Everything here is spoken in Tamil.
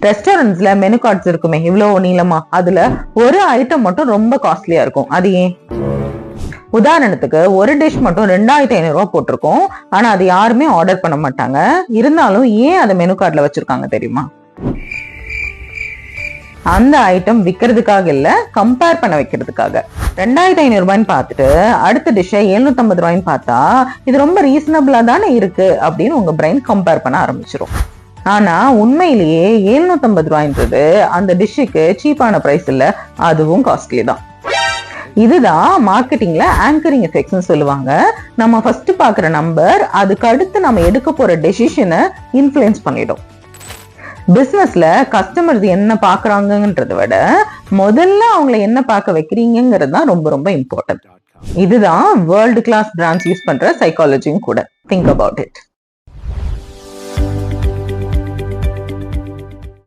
ரெஸ்டாரண்ட்ஸ்ல மெனு கார்ட்ஸ் இருக்குமே இவ்வளவு நீளமா, அதுல ஒரு ஐட்டம் மட்டும் ரொம்ப காஸ்ட்லியா இருக்கும். அது ஏன்? உதாரணத்துக்கு ஒரு டிஷ் மட்டும் 2500 ரூபாய் போட்டிருக்கோம், ஆனா அது யாருமே ஆர்டர் பண்ண மாட்டாங்க. இருந்தாலும் ஏன் அதை மெனு கார்ட்ல வச்சிருக்காங்க தெரியுமா? அந்த ஐட்டம் விற்கிறதுக்காக இல்ல, கம்பேர் பண்ண வைக்கிறதுக்காக. 2500 ரூபாய்ன்னு பார்த்துட்டு அடுத்த டிஷ்ஷை 750 ரூபாய்ன்னு பார்த்தா இது ரொம்ப ரீசனபிளா தானே இருக்கு அப்படின்னு உங்க பிரெயின் கம்பேர் பண்ண ஆரம்பிச்சிடும். ஆனா உண்மையிலேயே 750 ரூபாய்ன்றது அந்த டிஷ்ஷுக்கு சீப்பான பிரைஸ் இல்ல, அதுவும் காஸ்ட்லி தான். இதுதான் மார்க்கெட்டிங்ல ஆங்கரிங் எஃபெக்ட்ஸ் சொல்லுவாங்க. நம்ம ஃபர்ஸ்ட் பாக்குற நம்பர் அதுக்கு அடுத்து நம்ம எடுக்க போற டெசிஷனை இன்ஃப்ளூயன்ஸ் பண்ணிடும். பிசினஸ்ல கஸ்டமர்ஸ் என்ன பாக்குறாங்கன்றத விட முதல்ல அவங்களை என்ன பார்க்க வைக்கிறீங்கிறது தான் ரொம்ப ரொம்ப இம்பார்ட்டன்ட். இதுதான் வேர்ல்டு கிளாஸ் பிராண்ட்ஸ் யூஸ் பண்ற சைக்காலஜியும் கூட. Think about it.